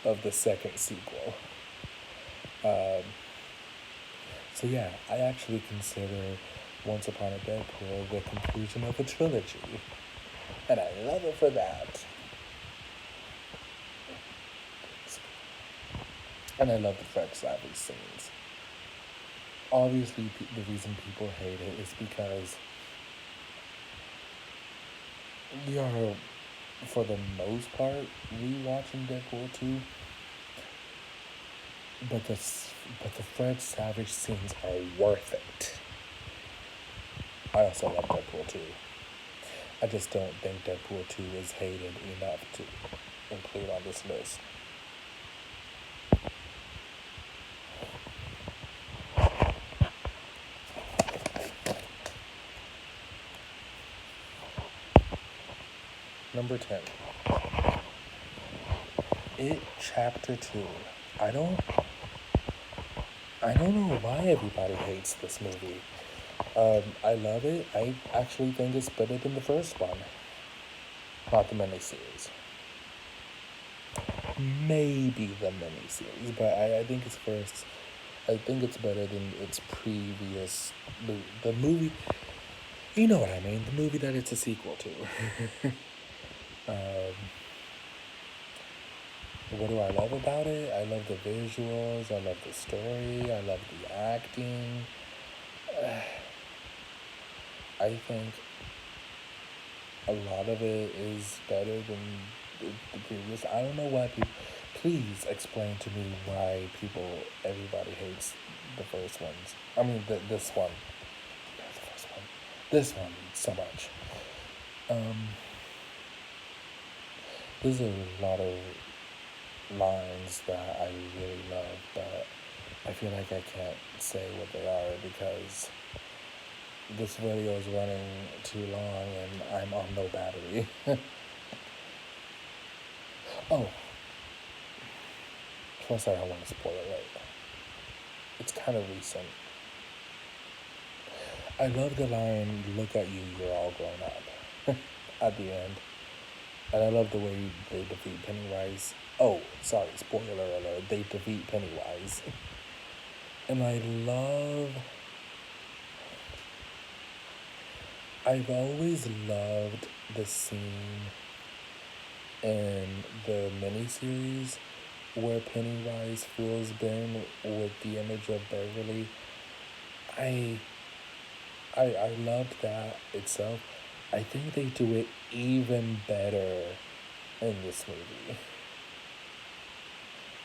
of the second sequel. Um, so yeah, I actually consider Once Upon a Deadpool the conclusion of a trilogy, and I love it for that. And I love the Fred Savage scenes. Obviously, the reason people hate it is because we are, for the most part, rewatching Deadpool 2, but the Fred Savage scenes are worth it. I also love Deadpool 2. I just don't think Deadpool 2 is hated enough to include on this list. Number 10. It Chapter 2. I don't I don't know why everybody hates this movie. I love it. I actually think it's better than the first one. Not the miniseries. Maybe the miniseries, but I think it's first. I think it's better than its previous movie. The movie, you know what I mean. The movie that it's a sequel to. um, what do I love about it? I love the visuals. I love the story. I love the acting. I think a lot of it is better than the previous. I don't know why people. Please explain to me why everybody hates the first ones. I mean, this one. Not the first one. This one so much. Um, there's a lot of lines that I really love, but I feel like I can't say what they are because this video is running too long and I'm on no battery. Oh, plus I don't want to spoil it right. It's kind of recent. I love the line, "Look at you, you're all grown up," at the end. And I love the way they defeat Pennywise. Oh, sorry, spoiler alert. They defeat Pennywise. And I've always loved the scene in the miniseries where Pennywise fools Ben with the image of Beverly. I I loved that itself. I think they do it even better in this movie.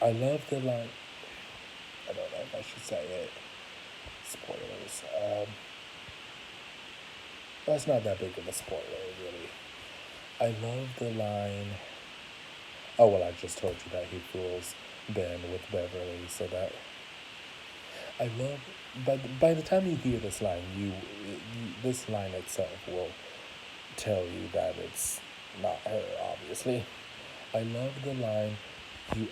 I love the line. I don't know if I should say it. Spoilers. That's not that big of a spoiler, really. I love the line. Oh well, I just told you that he fools Ben with Beverly, so that I love. But by the time you hear this line, this line itself will tell you that it's not her. Obviously, I love the line. You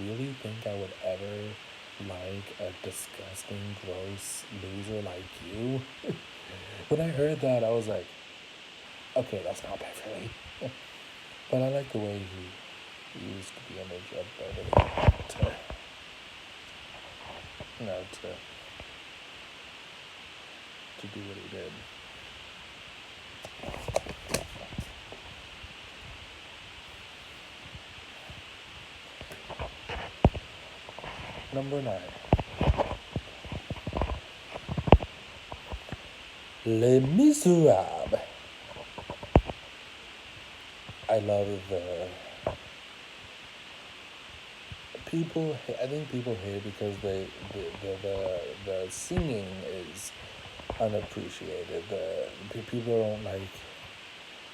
really think I would ever like a disgusting, gross loser like you? When I heard that, I was like, okay, that's not Beverly. But I like the way he used the image of Beverly to, to do what he did. Number 9. Les Miserables. I love the people. I think people hate because the singing is unappreciated. The people don't like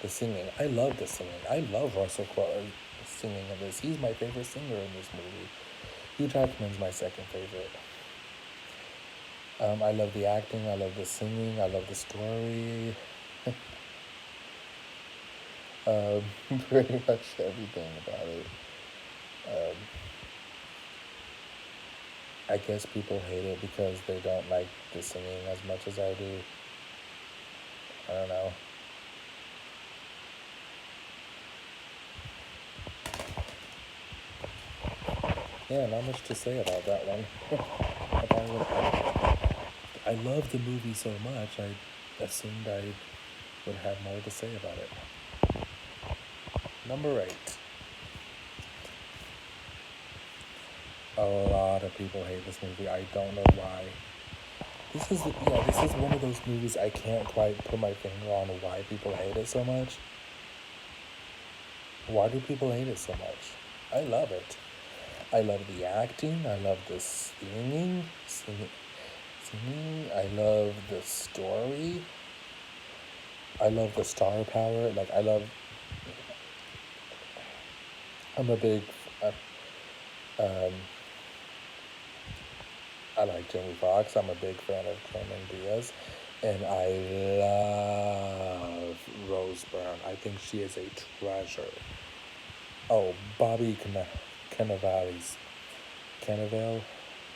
the singing. I love the singing. I love Russell Crowe singing in this. He's my favorite singer in this movie. Hugh Jackman's my second favorite. I love the acting. I love the singing. I love the story. Pretty much everything about it. Um, I guess people hate it because they don't like the singing as much as I do. I don't know. Yeah, not much to say about that one. I love the movie so much, I assumed I would have more to say about it. Number 8. A lot of people hate this movie. I don't know why. This is one of those movies I can't quite put my finger on why people hate it so much. Why do people hate it so much? I love it. I love the acting. I love the singing. I love the story. I love the star power. Like I love. I'm a big. Uh, um, I like Jamie Foxx. I'm a big fan of Cameron Diaz, and I love Rose Byrne. I think she is a treasure. Oh, Bobby Cannavale,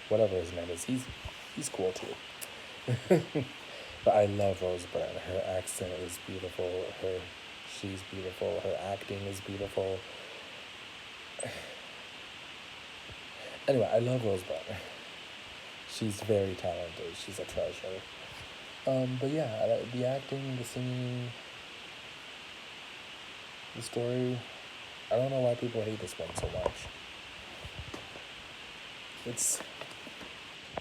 whatever his name is. He's cool too. But I love Rose Byrne. Her accent is beautiful. She's beautiful. Her acting is beautiful. Anyway, I love Rose Byrne. She's very talented. She's a treasure. But yeah, the acting, the singing, the story. I don't know why people hate this one so much. It's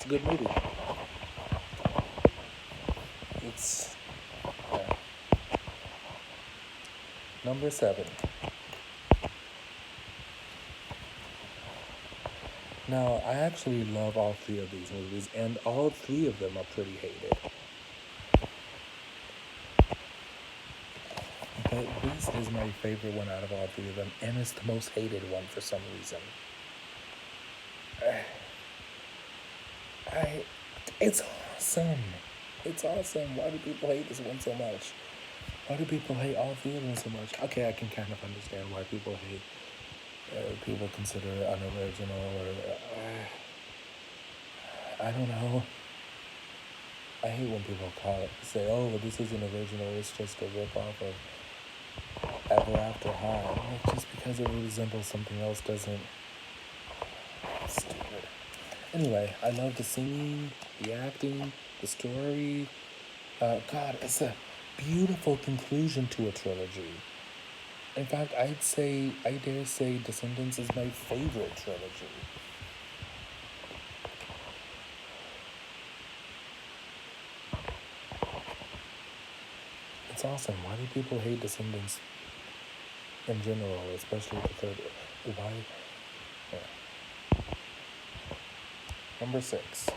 a good movie. It's yeah. Number 7. Now, I actually love all 3 of these movies, and all 3 of them are pretty hated. But this is my favorite one out of all 3 of them, and it's the most hated one for some reason. It's awesome. It's awesome. Why do people hate this one so much? Why do people hate all 3 of them so much? Okay, I can kind of understand why people hate. People consider it unoriginal, or I don't know. I hate when people say, "Oh, well, this isn't original. It's just a ripoff of Ever After High." Like, just because it resembles something else doesn't. Stupid. Anyway, I love the singing, the acting, the story. God, it's a beautiful conclusion to a trilogy. In fact, I dare say Descendants is my favorite trilogy. It's awesome. Why do people hate Descendants in general, especially the third? Why? Yeah. Number 6.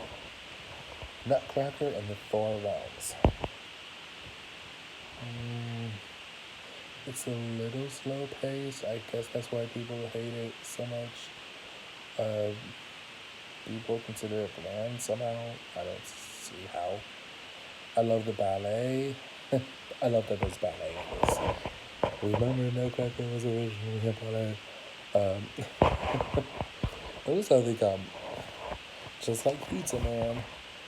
Nutcracker and the Four Realms. It's a little slow pace. I guess that's why people hate it so much. People consider it bland somehow. I don't see how. I love the ballet. I love that there's ballet in this. Remember Nutcracker was originally a ballet. Also, they got, just like Pizza Man,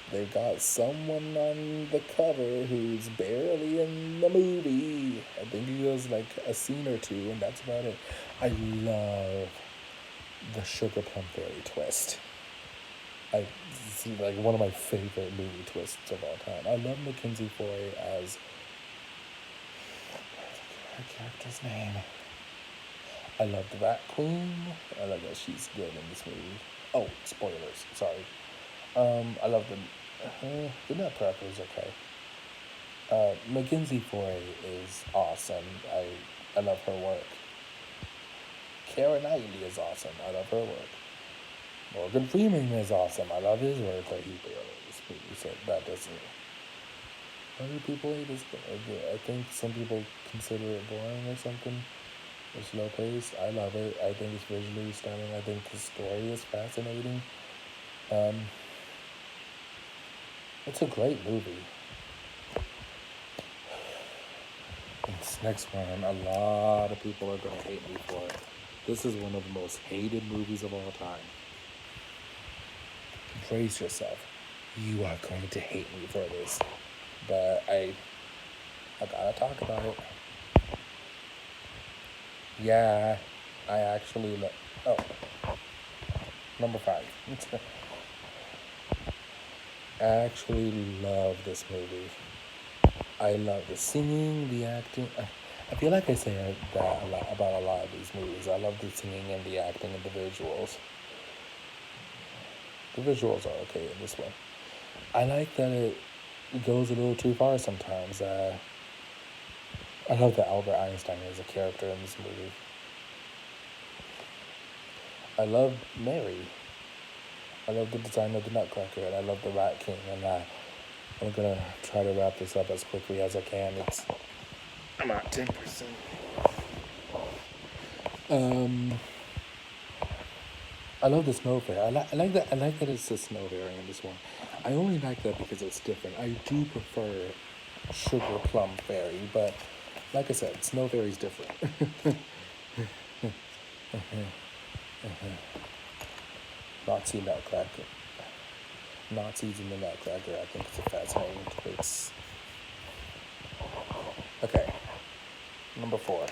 they got someone on the cover who's barely in the movie. I think he does like a scene or two, and that's about it. I love the Sugar Plum Fairy twist. It's like one of my favorite movie twists of all time. I love Mackenzie Foy as her character's name. I love the Rat Queen. I love that she's good in this movie. Oh, spoilers. Sorry. I love the Nutcracker is okay. Mackenzie Foy is awesome. I love her work. Keira Knightley is awesome. I love her work. Morgan Freeman is awesome. I love his work, but he barely in this movie, so that doesn't. Why do people hate this? I think some people consider it boring or something. It's slow pace. I love it. I think it's visually stunning. I think the story is fascinating. It's a great movie. This next one, a lot of people are gonna hate me for it. This is one of the most hated movies of all time. brace yourself. You are going to hate me for this, but I gotta talk about it. Yeah, I actually oh, number five. I actually love this movie. I love the singing, the acting. I feel like I say that a lot about a lot of these movies. I love the singing and the acting and the visuals. The visuals are okay in this one. I like that it goes a little too far sometimes. I love that Albert Einstein is a character in this movie. I love Mary. I love the design of the Nutcracker, and I love the Rat King. And I'm gonna try to wrap this up as quickly as I can. I'm at 10%. Um, I love the snow fairy. I like that. I like that it's the snow fairy in this one. I only like that because it's different. I do prefer sugar plum fairy, but like I said, snow fairy's different. Nazi Nutcracker. Nazis in the Nutcracker. I think it's a fascinating twist. Okay, number four.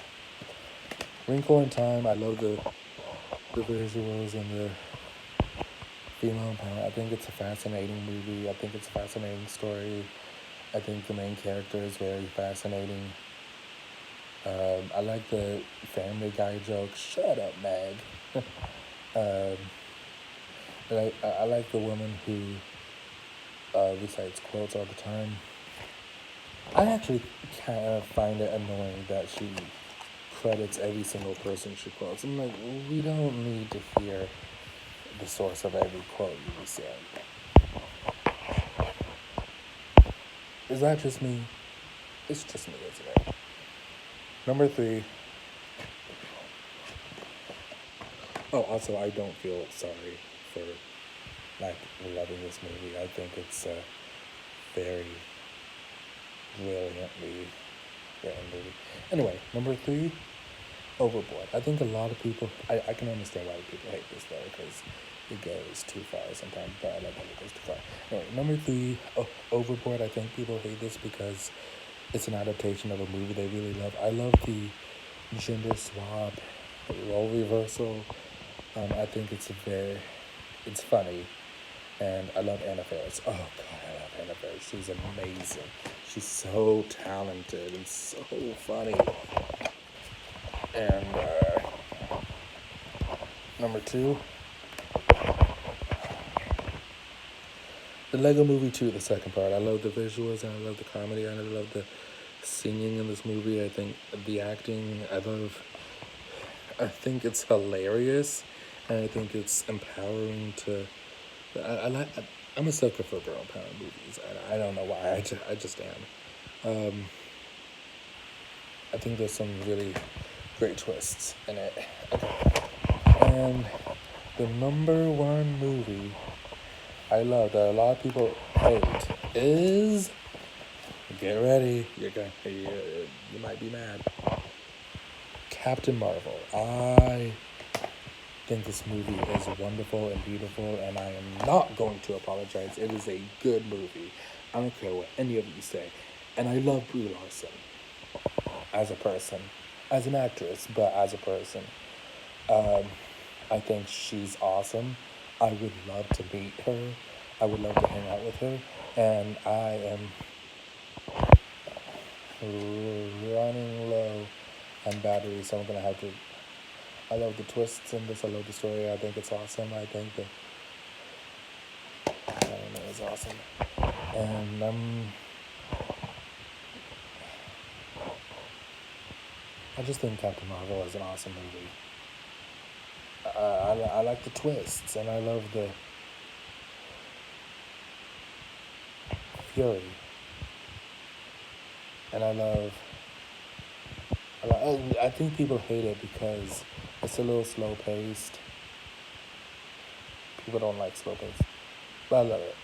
Wrinkle in Time. I love the visuals and the female empowerment. I think it's a fascinating movie. I think it's a fascinating story. I think the main character is very fascinating. I like the Family Guy joke. Shut up, Meg. um, I like the woman who recites quotes all the time. I actually kind of find it annoying that she credits every single person she quotes. I'm like, we don't need to hear the source of every quote you say. Is that just me? It's just me, isn't it? Number three. Oh, also, I don't feel sorry for like loving this movie. I think it's a very brilliantly written movie. Anyway, number three, Overboard. I think a lot of people. I can understand why people hate this though, because it goes too far sometimes. But I love that it goes too far. Anyway, number three, Overboard. I think people hate this because it's an adaptation of a movie they really love. I love the gender swap, role reversal. I think it's funny, and I love Anna Faris. Oh God, I love Anna Faris. She's amazing. She's so talented and so funny. And number two, the Lego Movie 2, the second part. I love the visuals and I love the comedy and I love the singing in this movie. I think the acting, I think it's hilarious and I think it's empowering to. I'm a sucker for girl power movies. I don't know why. I just am. I think there's some really great twists in it. Okay. And the number one movie I love that a lot of people hate is, get ready, you might be mad, Captain Marvel. I think this movie is wonderful and beautiful, and I am not going to apologize. It is a good movie. I don't care what any of you say. And I love Brie Larson as a person, as an actress, but as a person. I think she's awesome. I would love to meet her. I would love to hang out with her. And I am running low on battery, so I'm going to have to. I love the twists in this. I love the story. I think it's awesome. I don't know, it's awesome. And I just think Captain Marvel is an awesome movie. I like the twists, and I love the fury. And I think people hate it because it's a little slow paced. People don't like slow paced, but I love it.